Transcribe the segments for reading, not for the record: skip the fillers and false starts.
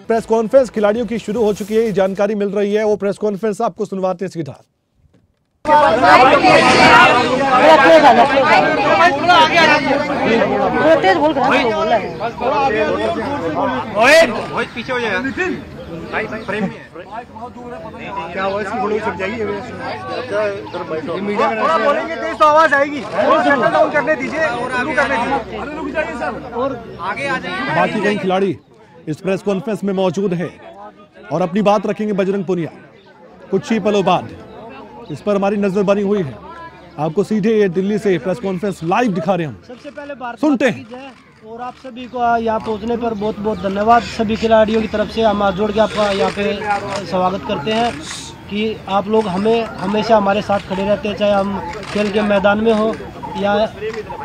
Press conference खिलाड़ियों की शुरू हो चुकी है, ये जानकारी मिल रही है। वो प्रेस कॉन्फ्रेंस आपको सुनवाते हैं सीधा। पीछे हो जाएगा। क्या हुआ, इसकी फोटो छप जाएगी। मीडिया में बोलेंगे तेज तो आवाज आएगी। करने दीजिए, शुरू करने दीजिए। रुक जाइए सर, और आगे आ जाइए। बाकी कई खिलाड़ी इस प्रेस कॉन्फ्रेंस में मौजूद है और अपनी बात रखेंगे। बजरंग पुनिया कुछ ही पलों बाद इस पर हमारी नजर बनी हुई है। आपको सीधे ये दिल्ली से प्रेस कॉन्फ्रेंस लाइव दिखा रहे हैं हम। सबसे पहले भारत सुनते हैं। और आप सभी को यहाँ पहुँचने पर बहुत बहुत धन्यवाद। सभी खिलाड़ियों की तरफ से हम हाथ जोड़ के आपका यहाँ पे स्वागत करते हैं कि आप लोग हमें हमेशा हमारे साथ खड़े रहते हैं, चाहे हम खेल के मैदान में हो या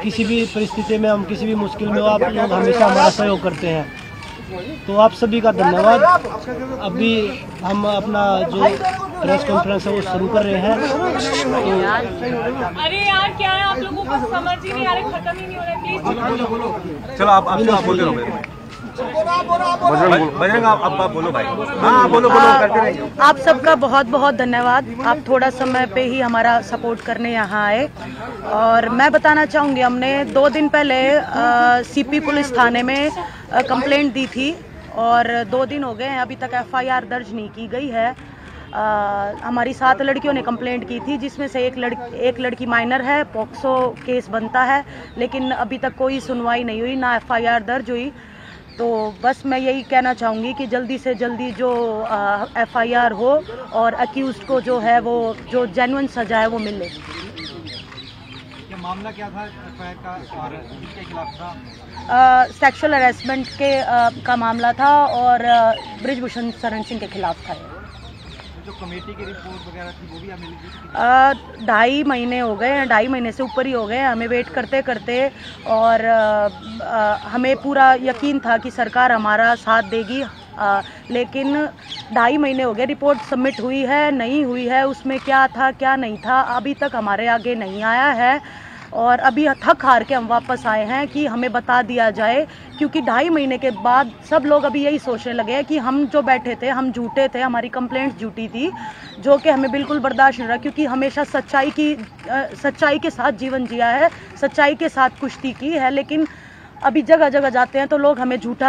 किसी भी परिस्थिति में, हम किसी भी मुश्किल में हो, आप लोग हमेशा हमारा सहयोग करते हैं। तो आप सभी का धन्यवाद। अभी हम अपना जो प्रेस कॉन्फ्रेंस है वो शुरू कर रहे हैं। अरे यार क्या है, आप लोगों को समझ ही नहीं आ रहा, खत्म ही नहीं हो रहा। प्लीज चलो आप बोल रहे हो। बजरंग आप बोलो भाई। हाँ बोलो करते रहिए। आप सबका बहुत बहुत धन्यवाद। आप थोड़ा समय पे ही हमारा सपोर्ट करने यहाँ आए। और मैं बताना चाहूँगी, हमने 2 दिन पहले सीपी पुलिस थाने में कंप्लेंट दी थी और 2 दिन हो गए हैं, अभी तक FIR दर्ज नहीं की गई है। हमारी 7 लड़कियों ने कंप्लेंट की थी, जिसमें से एक लड़की माइनर है। पॉक्सो केस बनता है, लेकिन अभी तक कोई सुनवाई नहीं हुई, ना FIR दर्ज हुई। तो बस मैं यही कहना चाहूँगी कि जल्दी से जल्दी जो FIR हो और अक्यूज्ड को जो है वो जो जेन्युइन सजा है वो मिले। ये मामला क्या था FIR का और किसके खिलाफ था? सेक्सुअल हरेसमेंट के का मामला था और ब्रिजभूषण शरण सिंह के खिलाफ था। जो कमेटी की रिपोर्ट वगैरह थी वो भी हमें मिली थी? 2.5 महीने हो गए हैं, 2.5 महीने से ऊपर ही हो गए हैं हमें वेट करते करते। और हमें पूरा यकीन था कि सरकार हमारा साथ देगी, लेकिन 2.5 महीने हो गए। रिपोर्ट सबमिट हुई है, नहीं हुई है, उसमें क्या था क्या नहीं था अभी तक हमारे आगे नहीं आया है। और अभी थक हार के हम वापस आए हैं कि हमें बता दिया जाए, क्योंकि 2.5 महीने के बाद सब लोग अभी यही सोचने लगे हैं कि हम जो बैठे थे हम झूठे थे, हमारी कंप्लेंट्स झूठी थी, जो कि हमें बिल्कुल बर्दाश्त नहीं रहा। क्योंकि हमेशा सच्चाई के साथ जीवन जिया है, सच्चाई के साथ कुश्ती की है। लेकिन अभी जगह जगह जाते हैं तो लोग हमें झूठ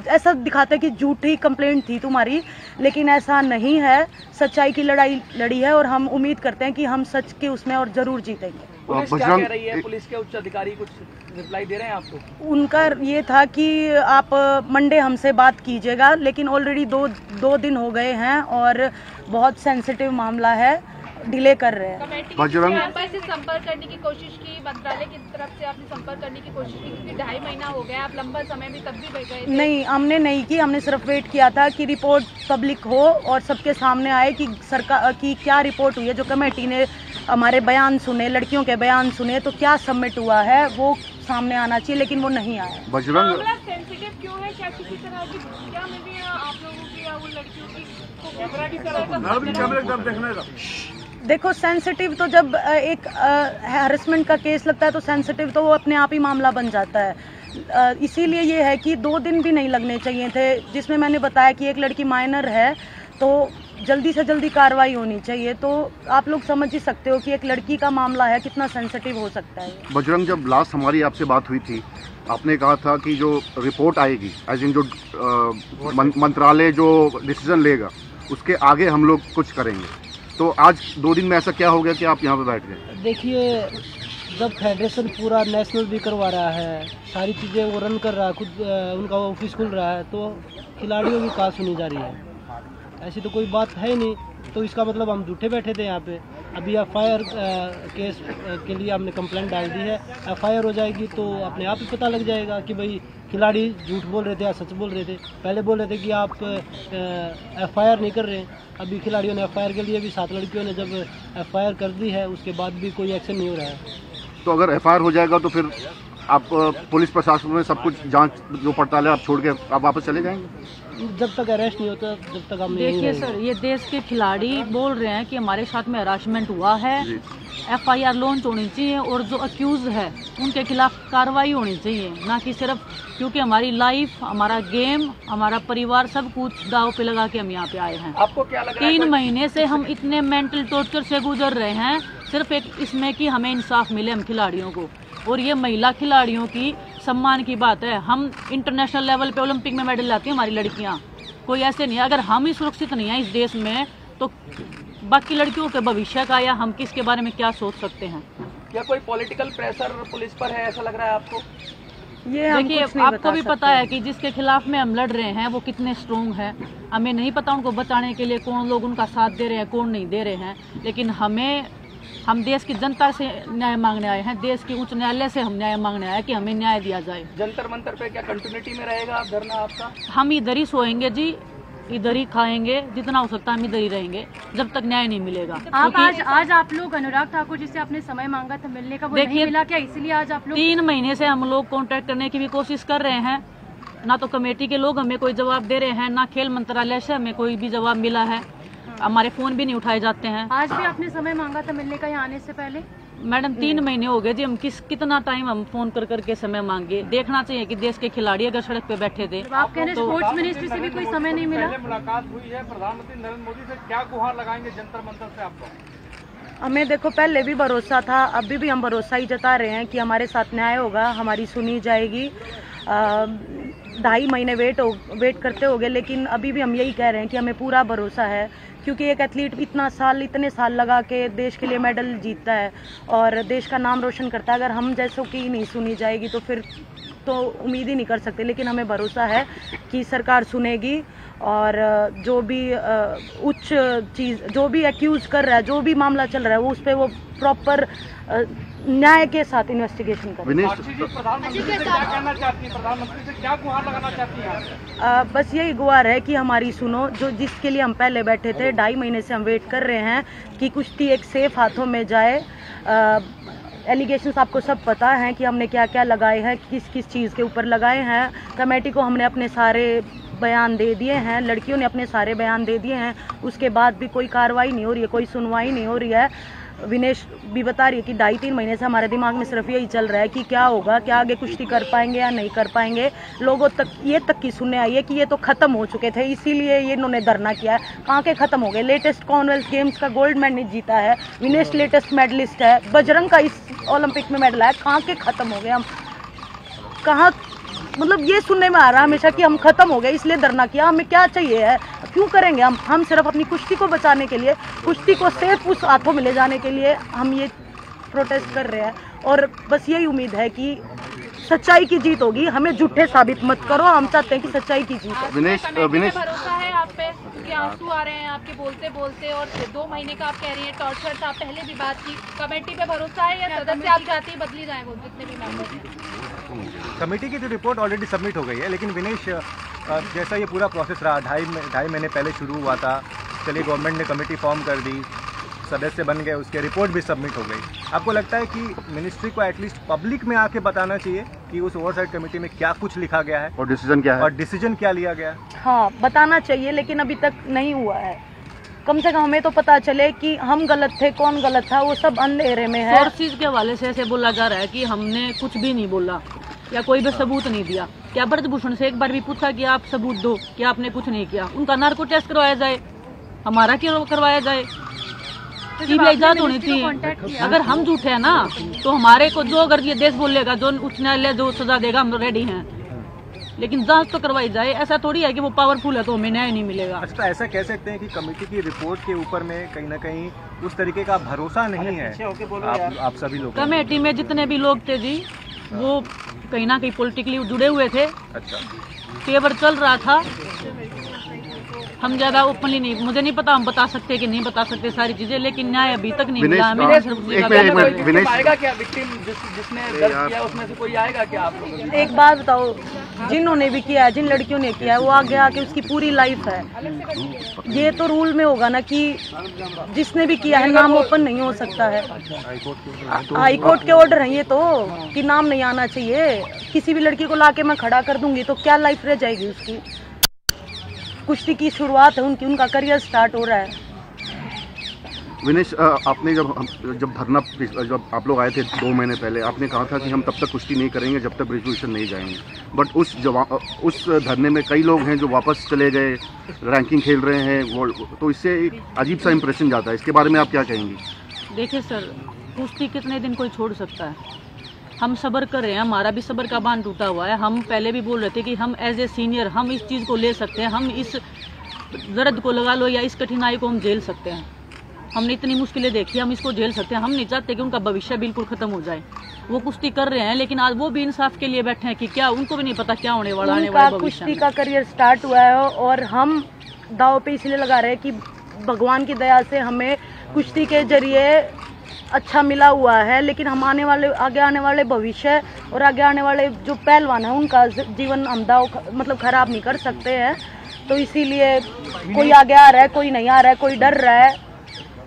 ऐसा दिखाते हैं कि झूठी कंप्लेंट थी तुम्हारी, लेकिन ऐसा नहीं है। सच्चाई की लड़ाई लड़ी है और हम उम्मीद करते हैं कि हम सच के उसमें और जरूर जीतेंगे। पुलिस क्या कह रही है? पुलिस के उच्च अधिकारी कुछ रिप्लाई दे रहे हैं आपको? उनका ये था कि आप मंडे हमसे बात कीजिएगा, लेकिन ऑलरेडी दो दिन हो गए हैं और बहुत सेंसिटिव मामला है, डिले कर रहे हैं। बजरंग से संपर्क करने की कोशिश की, मंत्रालय की तरफ से आपने संपर्क करने की कोशिश की, क्योंकि 2.5 महीना हो गया, आप लंबा समय भी तब भी गए थे। नहीं, हमने नहीं की। हमने सिर्फ वेट किया था कि रिपोर्ट पब्लिक हो और सबके सामने आए कि सरकार की क्या रिपोर्ट हुई है। जो कमेटी ने हमारे बयान सुने, लड़कियों के बयान सुने, तो क्या सबमिट हुआ है वो सामने आना चाहिए, लेकिन वो नहीं आया। बजरंग सेंसिटिव क्यों है? क्या किसी तरह की क्या मिल रही है आप लोगों की या वो लड़कियों की? देखो, सेंसिटिव तो जब एक हैरेसमेंट का केस लगता है तो सेंसिटिव तो वो अपने आप ही मामला बन जाता है। इसीलिए ये है कि 2 दिन भी नहीं लगने चाहिए थे, जिसमें मैंने बताया कि एक लड़की माइनर है, तो जल्दी से जल्दी कार्रवाई होनी चाहिए। तो आप लोग समझ ही सकते हो कि एक लड़की का मामला है, कितना सेंसिटिव हो सकता है। बजरंग, जब लास्ट हमारी आपसे बात हुई थी, आपने कहा था कि जो रिपोर्ट आएगी, एज इन जो मंत्रालय जो डिसीजन लेगा उसके आगे हम लोग कुछ करेंगे। तो आज 2 दिन में ऐसा क्या हो गया कि आप यहाँ पे बैठ गए? देखिए, जब फेडरेशन पूरा नेशनल भी करवा रहा है, सारी चीज़ें वो रन कर रहा है, खुद उनका ऑफिस खुल रहा है, तो खिलाड़ियों की कहाँ सुनी जा रही है? ऐसी तो कोई बात है ही नहीं। तो इसका मतलब हम झूठे बैठे थे यहाँ पे। अभी FIR केस के लिए हमने कंप्लेंट डाल दी है। FIR हो जाएगी तो अपने आप ही पता लग जाएगा कि भाई खिलाड़ी झूठ बोल रहे थे या सच बोल रहे थे। पहले बोल रहे थे कि आप FIR नहीं कर रहे, अभी खिलाड़ियों ने FIR के लिए भी 7 लड़कियों ने जब FIR कर दी है, उसके बाद भी कोई एक्शन नहीं हो रहा है। तो अगर FIR हो जाएगा तो फिर आप पुलिस प्रशासन में सब कुछ जांच जो पड़ताल है आप छोड़ के आप वापस चले जाएंगे? जब तक अरेस्ट नहीं होता जब तक हम नहीं देखिए सर, ये देश के खिलाड़ी बोल रहे हैं कि हमारे साथ में हरासमेंट हुआ है, FIR लॉन्च होनी चाहिए और जो अक्यूज है उनके खिलाफ कार्रवाई होनी चाहिए, ना कि सिर्फ क्योंकि हमारी लाइफ, हमारा गेम, हमारा परिवार सब कुछ दाव पे लगा के हम यहाँ पे आए हैं। आपको क्या लग रहा है? 3 महीने से हम इतने मेंटल टॉर्चर से गुजर रहे हैं, सिर्फ एक इसमें कि हमें इंसाफ मिले हम खिलाड़ियों को। और ये महिला खिलाड़ियों की सम्मान की बात है, हम इंटरनेशनल लेवल पे ओलंपिक में मेडल लाती हैं हमारी लड़कियां, कोई ऐसे नहीं है। अगर हम ही सुरक्षित नहीं हैं इस देश में तो बाकी लड़कियों के भविष्य का या हम किसके बारे में क्या सोच सकते हैं? या कोई पॉलिटिकल प्रेशर पुलिस पर है, ऐसा लग रहा है आपको? ये हम देखिए, कुछ नहीं आपको बता भी सकते। पता है कि जिसके खिलाफ में हम लड़ रहे हैं वो कितने स्ट्रोंग है। हमें नहीं पता उनको बचाने के लिए कौन लोग उनका साथ दे रहे हैं, कौन नहीं दे रहे हैं, लेकिन हम देश की जनता से न्याय मांगने आए हैं, देश के उच्च न्यायालय से हम न्याय मांगने आए हैं कि हमें न्याय दिया जाए। जंतर मंतर पे क्या कंटिन्यूटी में रहेगा धरना आपका? हम इधर ही सोएंगे जी, इधर ही खाएंगे, जितना हो सकता है हम इधर ही रहेंगे जब तक न्याय नहीं मिलेगा। आप आज आप लोग अनुराग ठाकुर जिससे आपने समय मांगा था मिलने का, वो नहीं मिला क्या? इसीलिए आज आप लोग 3 महीने से हम लोग कांटेक्ट करने की भी कोशिश कर रहे हैं, ना तो कमेटी के लोग हमें कोई जवाब दे रहे हैं, ना खेल मंत्रालय से हमें कोई भी जवाब मिला है, हमारे फोन भी नहीं उठाए जाते हैं। आज भी आपने समय मांगा था मिलने का यहाँ आने से पहले? मैडम 3 महीने हो गए जी, हम कितना टाइम हम फोन कर करके समय मांगे। देखना चाहिए कि देश के खिलाड़ी अगर सड़क पे बैठे थे आप कह रहे हैं स्पोर्ट्स मिनिस्ट्री से भी कोई समय नहीं मिला? मुलाकात हुई है प्रधानमंत्री नरेंद्र मोदी से, क्या गुहार लगाएंगे जंतर मंतर से आपको? हमें देखो पहले भी भरोसा था, अभी भी हम भरोसा ही जता रहे हैं कि हमारे साथ न्याय होगा, हमारी सुनी जाएगी। 2.5 महीने वेट करते हो गए, लेकिन अभी भी हम यही कह रहे हैं कि हमें पूरा भरोसा है, क्योंकि एक एथलीट इतने साल लगा के देश के लिए मेडल जीतता है और देश का नाम रोशन करता है। अगर हम जैसों की नहीं सुनी जाएगी तो फिर तो उम्मीद ही नहीं कर सकते, लेकिन हमें भरोसा है कि सरकार सुनेगी और जो भी उच्च चीज़, जो भी एक्यूज कर रहा है, जो भी मामला चल रहा है, वो उस पर वो प्रॉपर न्याय के साथ इन्वेस्टिगेशन करें। प्रधानमंत्री से क्या कहना चाहती है? प्रधानमंत्री से क्या गुहार लगाना चाहती है? बस यही गुहार है कि हमारी सुनो, जो जिसके लिए हम पहले बैठे थे, 2.5 महीने से हम वेट कर रहे हैं कि कुश्ती एक सेफ हाथों में जाए। एलिगेशंस आपको सब पता है कि हमने क्या क्या लगाए हैं, किस किस चीज़ के ऊपर लगाए हैं। कमेटी को हमने अपने सारे बयान दे दिए हैं, लड़कियों ने अपने सारे बयान दे दिए हैं, उसके बाद भी कोई कार्रवाई नहीं हो रही है, कोई सुनवाई नहीं हो रही है। विनेश भी बता रही है कि 2.5-3 महीने से हमारे दिमाग में सिर्फ यही चल रहा है कि क्या होगा, क्या आगे कुश्ती कर पाएंगे या नहीं कर पाएंगे। लोगों तक ये तक की सुनने आई है कि ये तो ख़त्म हो चुके थे, इसीलिए ये इन्होंने धरना किया है। कहाँ के ख़त्म हो गए? लेटेस्ट कॉमनवेल्थ गेम्स का गोल्ड मेडल जीता है विनेश, लेटेस्ट मेडलिस्ट है, बजरंग का इस ओलंपिक में मेडल है। कहाँ के ख़त्म हो गए हम? कहाँ, मतलब ये सुनने में आ रहा है हमेशा कि हम खत्म हो गए इसलिए धरना किया। हमें क्या चाहिए है, क्यों करेंगे हम सिर्फ अपनी कुश्ती को बचाने के लिए, कुश्ती को सेफ उस हाथों में ले जाने के लिए हम ये प्रोटेस्ट कर रहे हैं। और बस यही उम्मीद है कि सच्चाई की जीत होगी, हमें झूठे साबित मत करो, हम चाहते हैं कि सच्चाई की जीत हो। विनेश भरोसा है आप पे? क्योंकि आंसू आ रहे हैं आपके बोलते बोलते, और 2 महीने का आप कह रही हैं टॉर्चर था, पहले भी बात की। कमेटी पे भरोसा है या सदस्य आप चाहती है बदली जाए वो जितने भी मेंबर? कमेटी की जो रिपोर्ट ऑलरेडी सबमिट हो गई है, लेकिन विनेश जैसा ये पूरा प्रोसेस रहा, 2.5 महीने पहले शुरू हुआ था, चलिए गवर्नमेंट ने कमेटी फॉर्म कर दी, सदस्य बन गए, उसके रिपोर्ट भी सबमिट हो गई। आपको लगता है कि मिनिस्ट्री को एटलीस्ट पब्लिक में आके बताना चाहिए कि उस ओवरसाइट कमेटी में क्या कुछ लिखा गया है और डिसीजन क्या है, और डिसीजन क्या लिया गया है? हाँ, बताना चाहिए, लेकिन अभी तक नहीं हुआ है। कम से कम हमें तो पता चले कि हम गलत थे, कौन गलत था, वो सब अंधेरे में है। सोर्सेज के हवाले से ऐसे बोला जा रहा है कि हमने कुछ भी नहीं बोला या कोई भी सबूत नहीं दिया। क्या ब्रजभूषण से एक बार भी पूछा कि आप सबूत दो, कि आपने कुछ नहीं किया? उनका नार्को टेस्ट करवाया जाए, हमारा क्यों करवाया जाए? सीबीआई जांच होनी थी। अगर हम झूठे हैं ना तो हमारे को जो अगर ये देश बोलेगा, जो उच्च न्यायालय जो सजा देगा, हम रेडी हैं, लेकिन जांच तो करवाई जाए। ऐसा थोड़ी है कि वो पावरफुल है तो हमें न्याय नहीं मिलेगा। अच्छा, ऐसा कह सकते हैं कि कमेटी की रिपोर्ट के ऊपर में कहीं ना कहीं उस तरीके का भरोसा नहीं है आप सभी लोग? कमेटी में जितने भी लोग थे जी, वो कहीं ना कहीं पॉलिटिकली जुड़े हुए थे। अच्छा, फेवर चल रहा था। हम ज्यादा ओपनली नहीं, मुझे नहीं पता हम बता सकते कि नहीं बता सकते सारी चीजें, लेकिन न्याय अभी तक नहीं मिला हमें। आएगा क्या विक्टिम जिसने दर्ज किया उसमें से कोई आएगा क्या आप लोग? एक बात बताओ, जिन्होंने भी किया है, जिन लड़कियों ने किया है, वो आगे आके उसकी पूरी लाइफ है। ये तो रूल में होगा ना कि जिसने भी किया है नाम ओपन नहीं हो सकता है। हाई कोर्ट के ऑर्डर है ये तो कि नाम नहीं आना चाहिए। किसी भी लड़की को लाके मैं खड़ा कर दूंगी तो क्या लाइफ रह जाएगी उसकी। कुश्ती की शुरुआत है उनकी, उनका करियर स्टार्ट हो रहा है। विनेश, आपने जब धरना जब आप लोग आए थे 2 महीने पहले, आपने कहा था कि हम तब तक कुश्ती नहीं करेंगे जब तक ग्रेजुएशन नहीं जाएंगे। बट उस धरने में कई लोग हैं जो वापस चले गए, रैंकिंग खेल रहे हैं, वो तो इससे एक अजीब सा इंप्रेशन जाता है। इसके बारे में आप क्या कहेंगी? देखिए सर, कुश्ती कितने दिन कोई छोड़ सकता है। हम सब्र कर रहे हैं, हमारा भी सब्र का बांध टूटा हुआ है। हम पहले भी बोल रहे थे कि हम एज ए सीनियर हम इस चीज़ को ले सकते हैं, हम इस दर्द को लगा लो या इस कठिनाई को हम झेल सकते हैं। हमने इतनी मुश्किलें देखी, हम इसको झेल सकते हैं। हम नहीं चाहते कि उनका भविष्य बिल्कुल खत्म हो जाए। वो कुश्ती कर रहे हैं लेकिन आज वो भी इंसाफ के लिए बैठे हैं कि क्या उनको भी नहीं पता क्या होने वाला आने वाला भविष्य। कुश्ती का करियर स्टार्ट हुआ है और हम दाव पे इसलिए लगा रहे हैं कि भगवान की दया से हमें कुश्ती के जरिए अच्छा मिला हुआ है, लेकिन हम आगे आने वाले भविष्य और आगे आने वाले जो पहलवान है उनका जीवन हम दाव मतलब खराब नहीं कर सकते हैं। तो इसीलिए कोई आगे आ रहा है, कोई नहीं आ रहा है, कोई डर रहा है।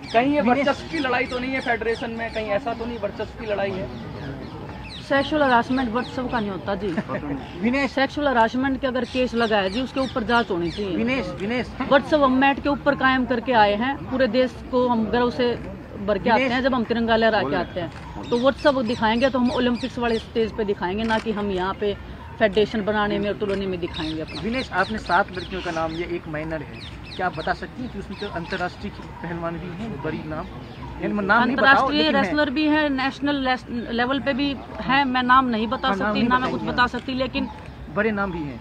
कहीं ये वर्चस्व की लड़ाई तो नहीं है फेडरेशन में? कहीं ऐसा तो नहीं वर्चस्व की लड़ाई है? सेक्सुअल हरासमेंट वर्चस्व का नहीं होता जी। विनेश, सेक्सुअल हरासमेंट के अगर केस लगा है जी उसके ऊपर जांच होनी चाहिए। विनेश वर्चस्व हम मैट के ऊपर कायम करके आए हैं। पूरे देश को हम गर्व से भर के आते हैं जब हम तिरंगा लहरा के आते हैं। तो वर्चस्व दिखाएंगे तो हम ओलंपिक्स वाले स्टेज पे दिखाएंगे, ना कि हम यहाँ पे फेडरेशन बनाने में और तुलने में दिखाएंगे अपना। विनेश, आपने 7 लड़कियों का नाम, ये एक माइनर है, क्या आप बता सकती हैं कि उसमें तो अंतर्राष्ट्रीय पहलवान भी हैं, बड़ी नाम अंतर्राष्ट्रीय रेसलर भी है, नेशनल लेवल पे भी है। मैं नाम नहीं बता सकती, ना मैं कुछ बता सकती, लेकिन बड़े नाम भी हैं।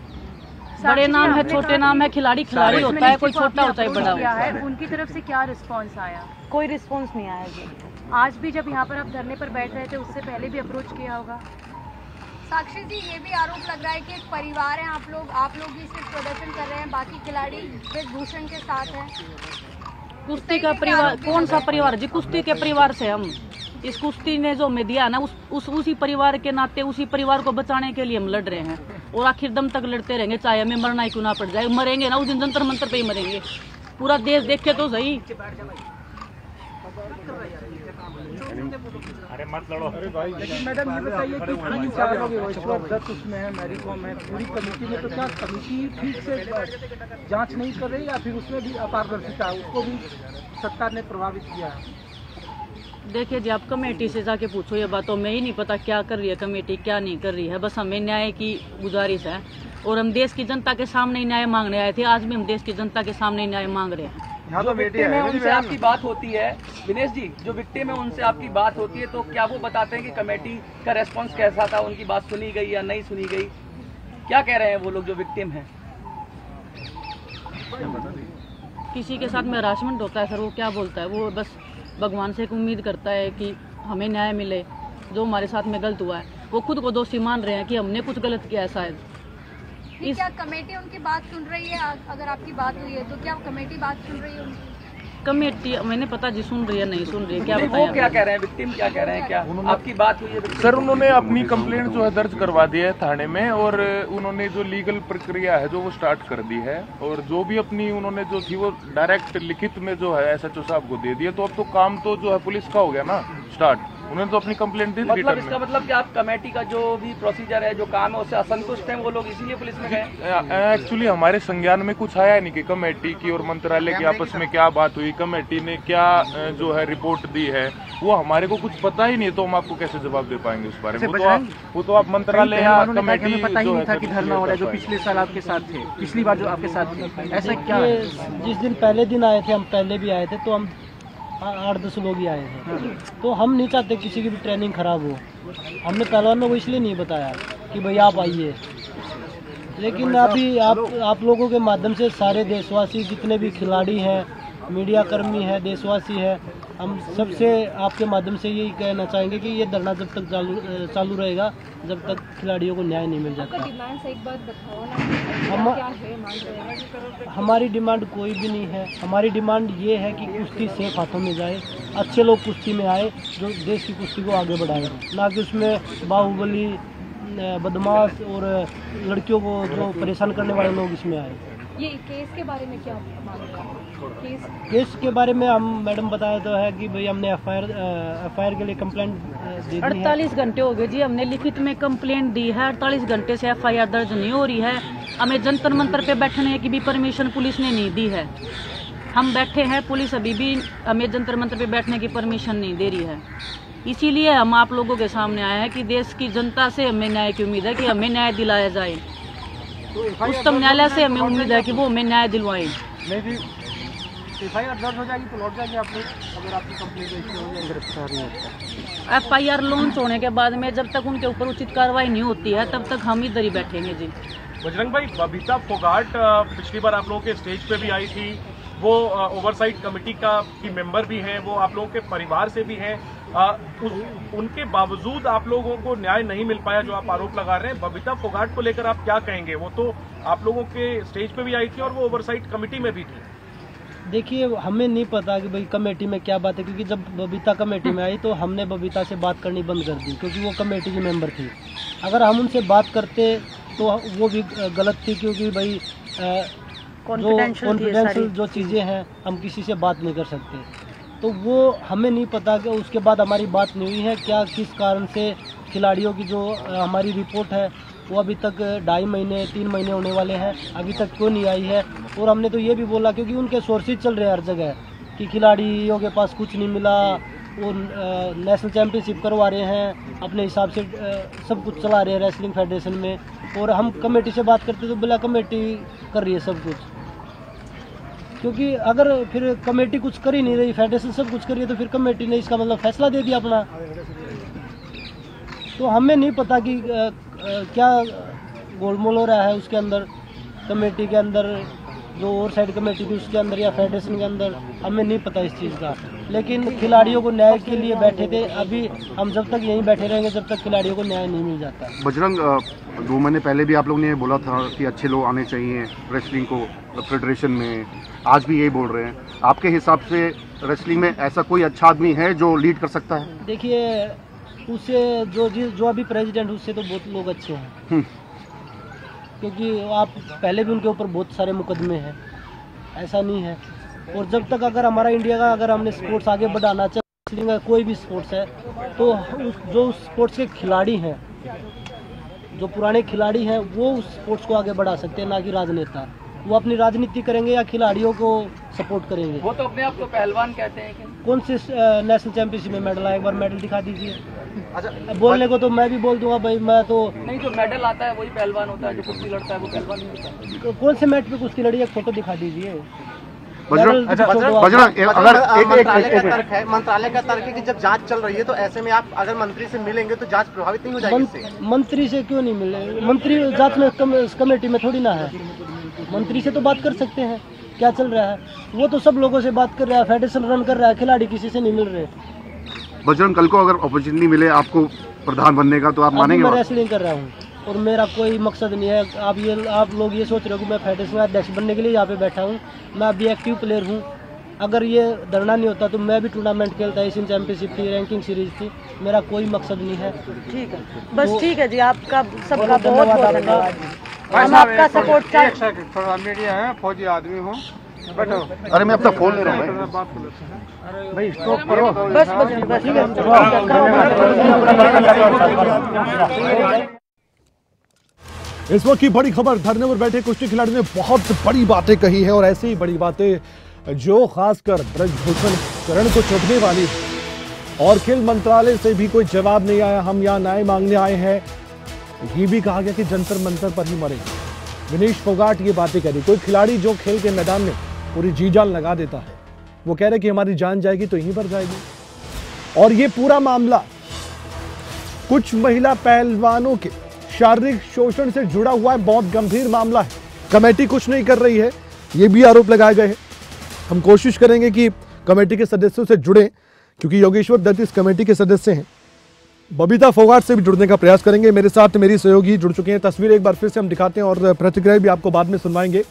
बड़े नाम है, छोटे नाम है। खिलाड़ी होता है, कोई छोटा होता है, बड़ा होता है। उनकी तरफ से क्या रिस्पांस आया? कोई रिस्पांस नहीं आया जी। आज भी जब यहाँ पर आप धरने पर बैठ रहे थे उससे पहले भी अप्रोच किया होगा? साक्षी जी, ये भी आरोप लग रहा है कि एक परिवार है आप लोग भी सिर्फ प्रदर्शन कर रहे हैं, बाकी खिलाड़ी वेशभूषण के साथ हैं। कुश्ती का परिवार कौन सा परिवार जी? कुश्ती के परिवार से हम इस कुश्ती ने जो हमें दिया ना उसी परिवार के नाते उसी परिवार को बचाने के लिए हम लड़ रहे हैं और आखिर दम तक लड़ते रहेंगे, चाहे हमें मरना ही क्यों ना पड़ जाए। मरेंगे ना उस दिन जंतर मंतर पे ही मरेंगे। पूरा देश देखे तो सही। अरे मत लड़ो। लेकिन मैडम ये बताइए कि 3-4 लोग अध्यक्ष उसमें है, मैरी कॉम है, पूरी कमेटी में, तो क्या कमेटी ठीक से जांच नहीं कर रही या फिर उसमें भी अपारदर्शिता है, उसको भी सरकार ने प्रभावित किया है? देखिए जी, आप कमेटी से जाके पूछो ये बात, तो मैं ही नहीं पता क्या कर रही है कमेटी, क्या नहीं कर रही है। बस हमें न्याय की गुजारिश है और हम देश की जनता के सामने न्याय मांगने आए थे। आज भी हम देश की जनता के सामने न्याय मांग रहे हैं। जो विक्टिम है उनसे आपकी बात होती है, विनेश जी, जो विक्टिम है उनसे आपकी बात होती है, तो क्या वो बताते हैं कि कमेटी का रेस्पॉन्स कैसा था, उनकी बात सुनी गई या नहीं सुनी गई? क्या कह रहे हैं वो लोग जो विक्टिम हैं? किसी के साथ में हरासमेंट होता है सर, वो क्या बोलता है? वो बस भगवान से एक उम्मीद करता है कि हमें न्याय मिले। जो हमारे साथ में गलत हुआ है वो खुद को दोषी मान रहे हैं कि हमने कुछ गलत किया है शायद। क्या कमेटी उनकी बात सुन रही है? अगर आपकी बात हुई है तो क्या कमेटी बात सुन रही है उनकी? कमेटी मैंने पता जी सुन रही है नहीं सुन रही है, क्या वो क्या कह रहे हैं, विक्टिम क्या कह रहे हैं? क्या आपकी बात हुई है? सर, उन्होंने अपनी कंप्लेंट जो है दर्ज करवा दी है थाने में और उन्होंने जो लीगल प्रक्रिया है जो वो स्टार्ट कर दी है और जो भी अपनी उन्होंने जो थी वो डायरेक्ट लिखित में जो है SHO साहब को दे दिया। तो अब तो काम तो जो है पुलिस का हो गया ना स्टार्ट। उन्होंने तो अपनी कंप्लेंट दी थी। इसका मतलब कि आप कमेटी का जो भी प्रोसीजर है, जो काम है, उससे असंतुष्ट हैं वो लोग, इसीलिए पुलिस में गए? एक्चुअली हमारे संज्ञान में कुछ आया नहीं कि कमेटी की और मंत्रालय की आपस में क्या बात हुई, कमेटी ने क्या जो है रिपोर्ट दी है, वो हमारे को कुछ पता ही नहीं। तो हम आपको कैसे जवाब दे पाएंगे उस बारे में? वो तो आप मंत्रालय या कमेटी पता ही नहीं था कि धरना हो रहा है, जो पिछले साल आपके साथ थे, पिछली बार जो आपके साथ थे, ऐसा क्या? जिस दिन पहले दिन आए थे, हम पहले भी आए थे, तो हम 8-10 लोग ही आए थे। तो हम नहीं चाहते किसी की भी ट्रेनिंग खराब हो। हमने पहलवानों को इसलिए नहीं बताया कि भाई आप आइए, लेकिन अभी आप लोगों के माध्यम से सारे देशवासी जितने भी खिलाड़ी हैं, मीडिया कर्मी है, देशवासी है, हम सबसे आपके माध्यम से यही कहना चाहेंगे कि ये धरना जब तक चालू रहेगा जब तक खिलाड़ियों को न्याय नहीं मिल जाता। एक बात बताओ ना, क्या है मांग? हमारी डिमांड कोई भी नहीं है। हमारी डिमांड ये है कि कुश्ती सेफ हाथों में जाए, अच्छे लोग कुश्ती में आए जो देश की कुश्ती को आगे बढ़ाएं, ना कि उसमें बाहुबली बदमाश और लड़कियों को जो परेशान करने वाले लोग इसमें आए। ये केस के बारे में क्या मालूम है? केस के बारे में हम मैडम बताया तो है कि भाई हमने एफआईआर के लिए कंप्लेंट दे दी है। 48 घंटे हो गए जी, हमने लिखित में कंप्लेंट दी है। 48 घंटे से एफआईआर दर्ज नहीं हो रही है। हमें जंतर मंतर पे बैठने की भी परमिशन पुलिस ने नहीं दी है। हम बैठे हैं, पुलिस अभी भी हमें जंतर मंतर पे बैठने की परमिशन नहीं दे रही है। इसीलिए हम आप लोगों के सामने आए हैं कि देश की जनता से हमें न्याय की उम्मीद है कि हमें न्याय दिलाया जाए। उच्चतम न्यायालय से हमें उम्मीद है कि वो हमें न्याय दिलवाए। एफआईआर दर्ज हो जाएगी तो लौट जाएंगे आप लोग, अगर आपकी कंप्लेंट रजिस्टर हो जाए गिरफ्तार नहीं होता। एफआईआर लॉन्च होने के बाद में जब तक उनके ऊपर उचित कार्रवाई नहीं होती है तब तक हम इधर ही बैठेंगे जी। बजरंग भाई, बबीता फोगाट पिछली बार आप लोगों के स्टेज पे भी आई थी, वो ओवरसाइट कमेटी की मेंबर भी हैं, वो आप लोगों के परिवार से भी हैं। उनके बावजूद आप लोगों को न्याय नहीं मिल पाया जो आप आरोप लगा रहे हैं। बबीता फोगाट को लेकर आप क्या कहेंगे? वो तो आप लोगों के स्टेज पे भी आई थी और वो ओवरसाइट कमेटी में भी थी। देखिए, हमें नहीं पता कि भाई कमेटी में क्या बात है, क्योंकि जब बबीता कमेटी में आई तो हमने बबीता से बात करनी बंद कर दी, क्योंकि वो कमेटी की मेंबर थी। अगर हम उनसे बात करते तो वो भी गलत थी, क्योंकि भाई कॉन्फिडेंशियल जो चीज़ें हैं हम किसी से बात नहीं कर सकते। तो वो हमें नहीं पता कि उसके बाद हमारी बात नहीं हुई है क्या, किस कारण से खिलाड़ियों की जो हमारी रिपोर्ट है वो अभी तक 2.5 महीने 3 महीने होने वाले हैं, अभी तक क्यों नहीं आई है। और हमने तो ये भी बोला, क्योंकि उनके सोर्सेज चल रहे हैं हर जगह कि खिलाड़ियों के पास कुछ नहीं मिला, वो नेशनल चैम्पियनशिप करवा रहे हैं, अपने हिसाब से सब कुछ चला रहे हैं रेसलिंग फेडरेशन में। और हम कमेटी से बात करते तो बोला कमेटी कर रही है सब कुछ, क्योंकि अगर फिर कमेटी कुछ कर ही नहीं रही, फेडरेशन सब कुछ कर रही है, तो फिर कमेटी ने इसका मतलब फैसला दे दिया अपना। तो हमें नहीं पता कि क्या गोलमोल हो रहा है उसके अंदर, कमेटी के अंदर, जो और साइड कमेटी थी उसके अंदर या फेडरेशन के अंदर, हमें नहीं पता इस चीज़ का। लेकिन खिलाड़ियों को न्याय के लिए बैठे थे, अभी हम जब तक यहीं बैठे रहेंगे जब तक खिलाड़ियों को न्याय नहीं मिल जाता। बजरंग, 2 महीने पहले भी आप लोग ने बोला था कि अच्छे लोग आने चाहिए रेसलिंग को फेडरेशन में, आज भी यही बोल रहे हैं। आपके हिसाब से रेसलिंग में ऐसा कोई अच्छा आदमी है जो लीड कर सकता है? देखिए, उससे जो अभी प्रेसिडेंट उससे तो बहुत लोग अच्छे हैं, क्योंकि आप पहले भी उनके ऊपर बहुत सारे मुकदमे हैं, ऐसा नहीं है। और जब तक अगर हमारा इंडिया का अगर हमने स्पोर्ट्स आगे बढ़ाना चाहे, कोई भी स्पोर्ट्स है, तो जो स्पोर्ट्स के खिलाड़ी हैं, जो पुराने खिलाड़ी हैं, वो उस स्पोर्ट्स को आगे बढ़ा सकते हैं, ना कि राजनेता। वो अपनी राजनीति करेंगे या खिलाड़ियों को सपोर्ट करेंगे। वो तो अपने आप को पहलवान कहते हैं कि कौन से नेशनल चैंपियनशिप में मेडल आया, एक बार मेडल दिखा दीजिए। अच्छा, बोलने को तो मैं भी बोल दूंगा भाई, मैं तो नहीं, जो मेडल आता है वही पहलवान होता है, जो कुश्ती लड़ता है वो पहलवान नहीं होता। तो कौन से मैच पे कुश्ती लड़ी, एक फोटो दिखा दीजिए। बजरंग, अगर मंत्रालय का तर्क है कि जब जांच चल रही है तो ऐसे में आप अगर मंत्री से मिलेंगे तो जांच प्रभावित नहीं हो जाएगी। मंत्री से क्यों नहीं मिले? मंत्री जांच में कमेटी में थोड़ी ना है, मंत्री से तो बात कर सकते हैं क्या चल रहा है। वो तो सब लोगों से बात कर रहा है, फेडरेशन रन कर रहा है, खिलाड़ी किसी से नहीं मिल रहे। बजरंग, कल को अगर अपॉर्चुनिटी मिले आपको प्रधान बनने का तो आप मानेंगे? मैं रेसलिंग कर रहा हूँ और मेरा कोई मकसद नहीं है। आप लोग ये सोच रहे हो कि मैं फेडरेशन अध्यक्ष बनने के लिए यहाँ पे बैठा हूँ। मैं अभी एक्टिव प्लेयर हूँ। अगर ये धरना नहीं होता तो मैं भी टूर्नामेंट खेलता, एशियन चैंपियनशिप थी, रैंकिंग सीरीज थी। मेरा कोई मकसद नहीं है। ठीक है, बस ठीक है जी, आपका सबका बहुत बहुत धन्यवाद। हम आपका सपोर्ट चाहते। थोड़ा मीडिया है, फौजी आदमी हूँ, बैठो। अरे मैं अपना फोन ले रहा हूँ भाई, स्टॉप करो बस बस ठीक है। इस वक्त की बड़ी खबर, धरने पर बैठे कुश्ती खिलाड़ी ने बहुत बड़ी बातें कही है, और ऐसी ही बड़ी बातें जो खासकर ब्रजभूषण शरण को चुभने वाली है। और खेल मंत्रालय से भी कोई जवाब नहीं आया, हम यहाँ न्याय मांगने आए हैं। ये भी कहा गया कि जंतर मंतर पर ही मरेंगे। विनेश फोगाट ये बातें कह रही। कोई खिलाड़ी जो खेल के मैदान में पूरी जी जान लगा देता है, वो कह रहे कि हमारी जान जाएगी तो यहीं पर जाएगी। और ये पूरा मामला कुछ महिला पहलवानों के शारीरिक शोषण से जुड़ा हुआ है, बहुत गंभीर मामला है। कमेटी कुछ नहीं कर रही है, ये भी आरोप लगाए गए हैं। हम कोशिश करेंगे कि कमेटी के सदस्यों से जुड़े, क्योंकि योगेश्वर दत्त इस कमेटी के सदस्य हैं। बबीता फोगाट से भी जुड़ने का प्रयास करेंगे। मेरे साथ मेरी सहयोगी जुड़ चुके हैं। तस्वीर एक बार फिर से हम दिखाते हैं और प्रतिक्रिया भी आपको बाद में सुनवाएंगे।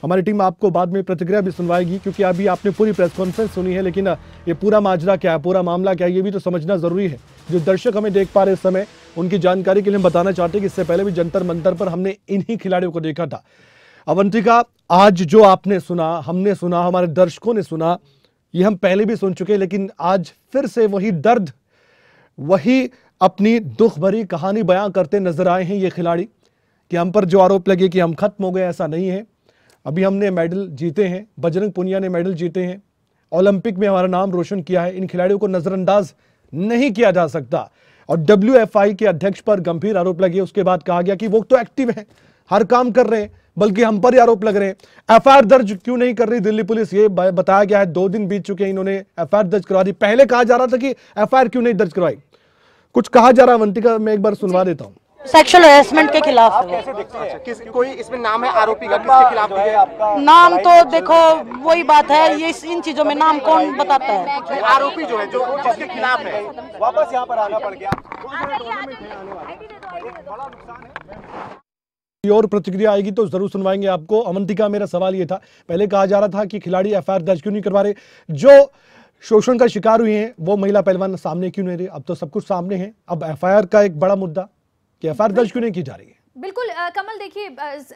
हमारी टीम आपको बाद में प्रतिक्रिया भी सुनवाएगी, क्योंकि अभी आपने पूरी प्रेस कॉन्फ्रेंस सुनी है, लेकिन ये पूरा माजरा क्या है, पूरा मामला क्या है, ये भी तो समझना जरूरी है। जो दर्शक हमें देख पा रहे इस समय, उनकी जानकारी के लिए हम बताना चाहते हैं कि इससे पहले भी जंतर मंतर पर हमने इन्हीं खिलाड़ियों को देखा था। अवंतिका, आज जो आपने सुना, हमने सुना, हमारे दर्शकों ने सुना, ये हम पहले भी सुन चुके, लेकिन आज फिर से वही दर्द, वही अपनी दुख भरी कहानी बयां करते नजर आए हैं ये खिलाड़ी, कि हम पर जो आरोप लगे कि हम खत्म हो गए, ऐसा नहीं है। अभी हमने मेडल जीते हैं, बजरंग पुनिया ने मेडल जीते हैं, ओलंपिक में हमारा नाम रोशन किया है। इन खिलाड़ियों को नजरअंदाज नहीं किया जा सकता। और WFI के अध्यक्ष पर गंभीर आरोप लगे, उसके बाद कहा गया कि वो तो एक्टिव हैं, हर काम कर रहे हैं, बल्कि हम पर ही आरोप लग रहे हैं। FIR दर्ज क्यों नहीं कर रही दिल्ली पुलिस, ये बताया गया है। 2 दिन बीत चुके हैं, इन्होंने FIR दर्ज करवा दी। पहले कहा जा रहा था कि FIR क्यों नहीं दर्ज करवाई, कुछ कहा जा रहा है। अवंतिका, मैं एक बार सुनवा देता हूँ। सेक्सुअल हैरेसमेंट के खिलाफ। आप कैसे देखते हैं? कोई इसमें नाम है आरोपी का, किसके खिलाफ है? नाम तो देखो वही बात है, ये इन चीजों में नाम कौन बताता है? आरोपी जो है, जो जिसके खिलाफ है, वापस यहाँ पर आना पड़ गया। और प्रतिक्रिया आएगी तो जरूर सुनवाएंगे आपको। अवंतिका, मेरा सवाल ये था, पहले कहा जा रहा था कि खिलाड़ी FIR दर्ज क्यों नहीं करवा रहे, जो शोषण का शिकार हुए हैं वो महिला पहलवान सामने क्यों नहीं रहे? अब तो सब कुछ सामने है। अब FIR का एक बड़ा मुद्दा कि FIR दर्ज क्यों नहीं की जा रही है। बिल्कुल कमल, देखिए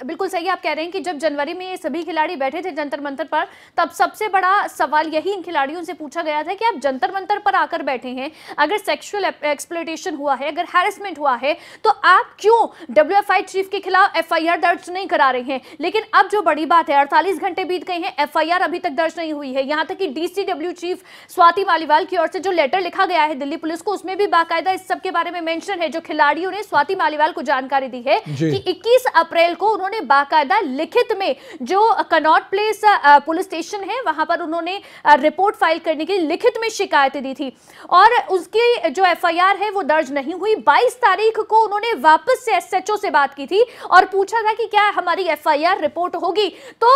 बिल्कुल सही आप कह रहे हैं कि जब जनवरी में ये सभी खिलाड़ी बैठे थे जंतर मंतर पर, तब सबसे बड़ा सवाल यही इन खिलाड़ियों से पूछा गया था कि आप जंतर मंतर पर आकर बैठे हैं, अगर सेक्सुअल एक्सप्लॉयटेशन हुआ है, अगर हैरेसमेंट हुआ है, तो आप क्यों WFI चीफ के खिलाफ FIR दर्ज नहीं करा रहे हैं? लेकिन अब जो बड़ी बात है, 48 घंटे बीत गए हैं, FIR अभी तक दर्ज नहीं हुई है। यहाँ तक कि DCW चीफ स्वाति मालीवाल की ओर से जो लेटर लिखा गया है दिल्ली पुलिस को, उसमें भी बाकायदा इस सब के बारे में मेंशन है। जो खिलाड़ियों ने स्वाति मालीवाल को जानकारी दी है कि 21 अप्रैल को उन्होंने बाकायदा लिखित में जो कनॉट प्लेस पुलिस स्टेशन है वहां पर उन्होंने रिपोर्ट फाइल करने की लिखित में शिकायतें दी थी, और उसकी जो FIR है वो दर्ज नहीं हुई। 22 तारीख को उन्होंने वापस से SHO से बात की थी और पूछा था कि क्या हमारी FIR रिपोर्ट होगी, तो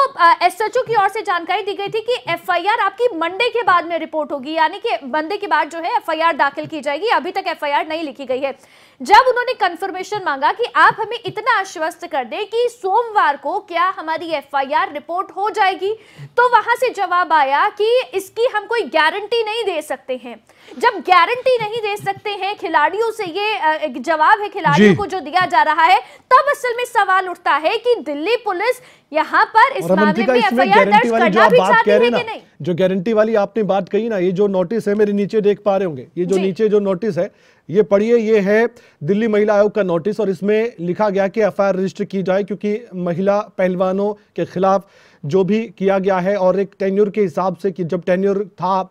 SHO की ओर से जानकारी दी गई थी कि FIR आपकी मंडे के बाद में रिपोर्ट होगी, यानी कि मंडे के बाद जो है FIR दाखिल की जाएगी। अभी तक FIR नहीं लिखी गई है। जब उन्होंने कंफर्मेशन मांगा कि आप हमें इतना आश्वस्त कर दें कि सोमवार को क्या हमारी FIR रिपोर्ट हो जाएगी, तो वहां से जवाब आया कि इसकी हम कोई गारंटी नहीं दे सकते हैं। जब गारंटी नहीं दे सकते हैं खिलाड़ियों से, ये जवाब है खिलाड़ियों को जो दिया जा रहा है, तब असल में सवाल उठता है कि दिल्ली पुलिस यहाँ पर इस मामले में FIR दर्ज करना भी चाहती है कि नहीं। जो गारंटी वाली आपने बात कही ना, ये जो नोटिस है, मेरे नीचे देख पा रहे होंगे, ये जो नीचे जो नोटिस है, ये पढ़िए, ये है दिल्ली महिला आयोग का नोटिस, और इसमें लिखा गया कि FIR रजिस्टर की जाए, क्योंकि महिला पहलवानों के खिलाफ जो भी किया गया है, और एक टेन्योर के हिसाब से कि जब टेन्योर था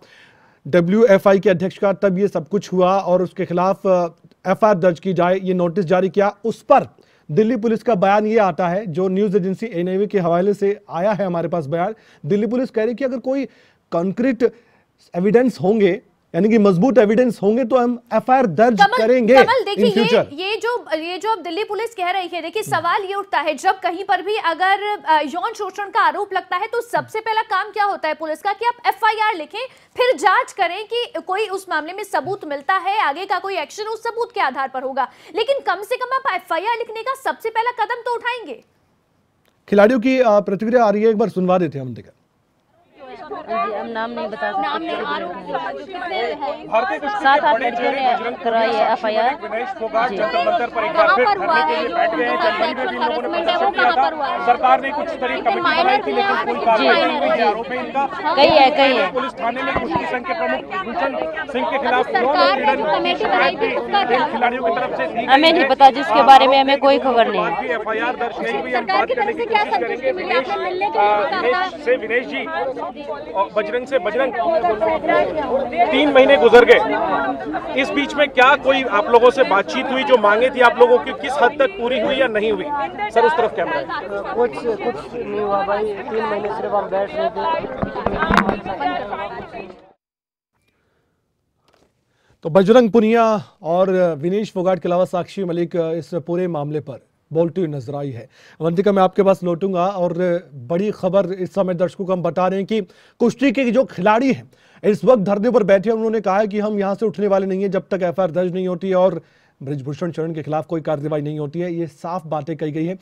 WFI के अध्यक्ष का, तब ये सब कुछ हुआ, और उसके खिलाफ FIR दर्ज की जाए, ये नोटिस जारी किया। उस पर दिल्ली पुलिस का बयान ये आता है, जो न्यूज एजेंसी NIV के हवाले से आया है हमारे पास बयान। दिल्ली पुलिस कह रही कि अगर कोई कॉन्क्रीट एविडेंस होंगे, यानी कि मजबूत एविडेंस होंगे, तो हम FIR दर्ज करेंगे। कमल देखिए, ये जो अब दिल्ली पुलिस कह रही है, देखिए सवाल ये उठता है, जब कहीं पर भी अगर यौन शोषण का आरोप लगता है तो सबसे पहला काम क्या होता है पुलिस का कि आप FIR लिखें, फिर जांच करें कि कोई उस मामले में सबूत मिलता है, आगे का कोई एक्शन उस सबूत के आधार पर होगा। लेकिन कम से कम आप FIR लिखने का सबसे पहला कदम तो उठाएंगे। खिलाड़ियों की प्रतिक्रिया आ रही है, एक बार सुनवा देते हैं हम। देखा हम नाम नहीं बता सकते। 7-8 लड़कियों ने कराई है FIR। सरकार ने कुछ तरीके बनाई थी, लेकिन कोई कार्रवाई नहीं हुई। आरोप है इनका कई है पुलिस थाने में कुश्ती संघ के प्रमुख भूषण सिंह के खिलाफ खिलाड़ियों की तरफ से हमें नहीं पता, जिसके बारे में हमें कोई खबर नहीं है। FIR दर्ज नहीं हुई। हम बात करने की कोशिश करेंगे विनेश जी और बजरंग से। बजरंग, 3 महीने गुजर गए, इस बीच में क्या कोई आप लोगों से बातचीत हुई? जो मांगे थी आप लोगों की किस हद तक पूरी हुई या नहीं हुई? सर उस तरफ कैमरा है। कुछ नहीं हुआ भाई, 3 महीने सिर्फ हम बैठ रहे थे। तो बजरंग पुनिया और विनेश फोगाट के अलावा साक्षी मलिक इस पूरे मामले पर बोलती हुई नजर आई है। अवंतिका, मैं आपके पास लौटूंगा, और बड़ी खबर इस समय दर्शकों को हम बता रहे हैं कि कुश्ती के जो खिलाड़ी हैं इस वक्त धरने पर बैठे हैं। उन्होंने कहा है कि हम यहां से उठने वाले नहीं है जब तक FIR दर्ज नहीं होती है और बृजभूषण शरण के खिलाफ कोई कार्रवाई नहीं होती है। ये साफ बातें कही गई है।